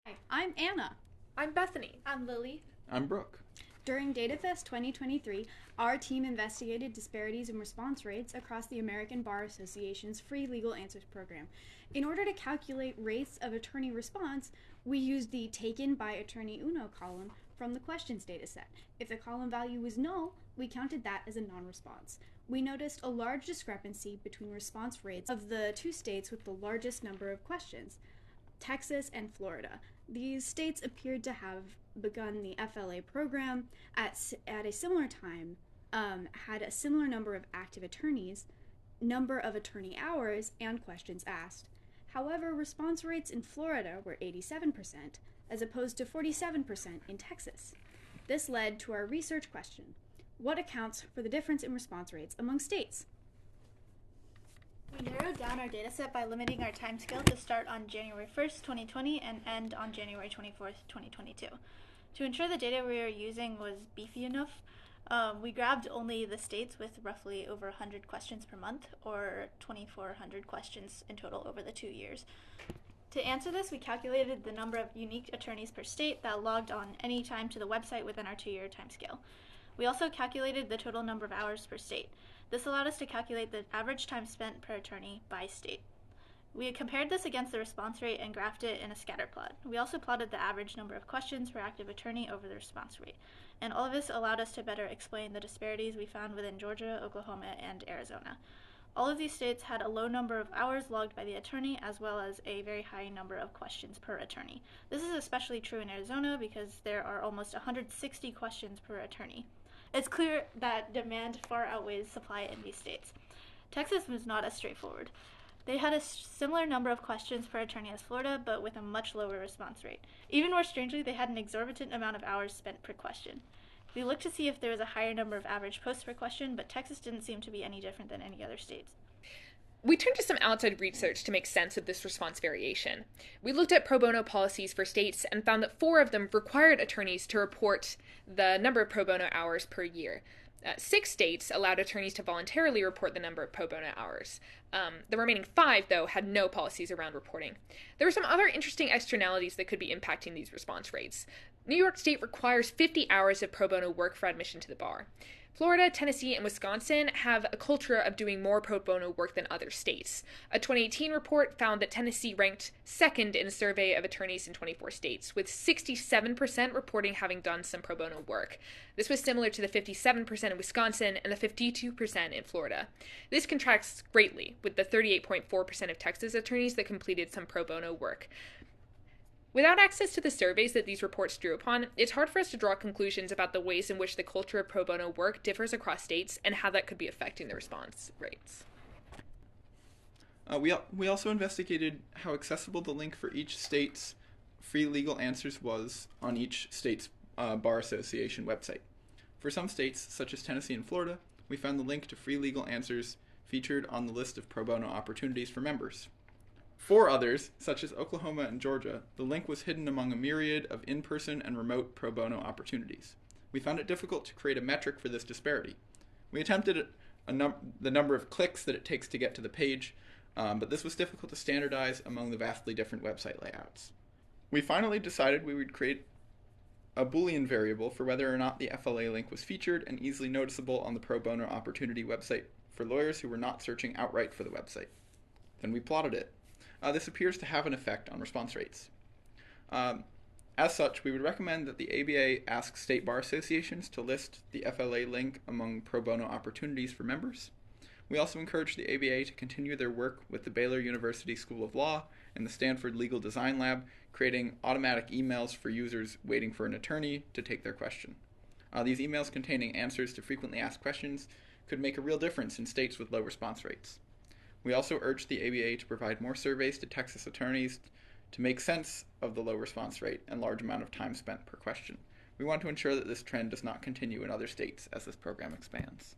Hi, I'm Anna. I'm Bethany. I'm Lily. I'm Brooke. During DataFest2023, our team investigated disparities in response rates across the American Bar Association's free legal answers program. In order to calculate rates of attorney response, we used the taken by attorney Uno column from the questions dataset. If the column value was null, we counted that as a non-response. We noticed a large discrepancy between response rates of the two states with the largest number of questions, Texas and Florida. These states appeared to have begun the FLA program at a similar time, had a similar number of active attorneys, number of attorney hours, and questions asked. However, response rates in Florida were 87%, as opposed to 47% in Texas. This led to our research question: what accounts for the difference in response rates among states? We narrowed down our dataset by limiting our timescale to start on January 1st, 2020 and end on January 24th, 2022. To ensure the data we were using was beefy enough, we grabbed only the states with roughly over 100 questions per month, or 2,400 questions in total over the 2 years. To answer this, we calculated the number of unique attorneys per state that logged on any time to the website within our 2-year timescale. We also calculated the total number of hours per state. This allowed us to calculate the average time spent per attorney by state. We compared this against the response rate and graphed it in a scatter plot. We also plotted the average number of questions per active attorney over the response rate. And all of this allowed us to better explain the disparities we found within Georgia, Oklahoma, and Arizona. All of these states had a low number of hours logged by the attorney, as well as a very high number of questions per attorney. This is especially true in Arizona because there are almost 160 questions per attorney. It's clear that demand far outweighs supply in these states. Texas was not as straightforward. They had a similar number of questions per attorney as Florida, but with a much lower response rate. Even more strangely, they had an exorbitant amount of hours spent per question. We looked to see if there was a higher number of average posts per question, but Texas didn't seem to be any different than any other states. We turned to some outside research to make sense of this response variation. We looked at pro bono policies for states and found that 4 of them required attorneys to report the number of pro bono hours per year. 6 states allowed attorneys to voluntarily report the number of pro bono hours. The remaining 5, though, had no policies around reporting. There were some other interesting externalities that could be impacting these response rates. New York State requires 50 hours of pro bono work for admission to the bar. Florida, Tennessee, and Wisconsin have a culture of doing more pro bono work than other states. A 2018 report found that Tennessee ranked second in a survey of attorneys in 24 states, with 67% reporting having done some pro bono work. This was similar to the 57% in Wisconsin and the 52% in Florida. This contrasts greatly with the 38.4% of Texas attorneys that completed some pro bono work. Without access to the surveys that these reports drew upon, it's hard for us to draw conclusions about the ways in which the culture of pro bono work differs across states and how that could be affecting the response rates. We also investigated how accessible the link for each state's free legal answers was on each state's Bar Association website. For some states, such as Tennessee and Florida, we found the link to free legal answers featured on the list of pro bono opportunities for members. For others, such as Oklahoma and Georgia, the link was hidden among a myriad of in-person and remote pro bono opportunities. We found it difficult to create a metric for this disparity. We attempted the number of clicks that it takes to get to the page, but this was difficult to standardize among the vastly different website layouts. We finally decided we would create a Boolean variable for whether or not the FLA link was featured and easily noticeable on the pro bono opportunity website for lawyers who were not searching outright for the website. Then we plotted it. This appears to have an effect on response rates. As such, we would recommend that the ABA ask state bar associations to list the FLA link among pro bono opportunities for members. We also encourage the ABA to continue their work with the Baylor University School of Law and the Stanford Legal Design Lab, creating automatic emails for users waiting for an attorney to take their question. These emails containing answers to frequently asked questions could make a real difference in states with low response rates. We also urge the ABA to provide more surveys to Texas attorneys to make sense of the low response rate and large amount of time spent per question. We want to ensure that this trend does not continue in other states as this program expands.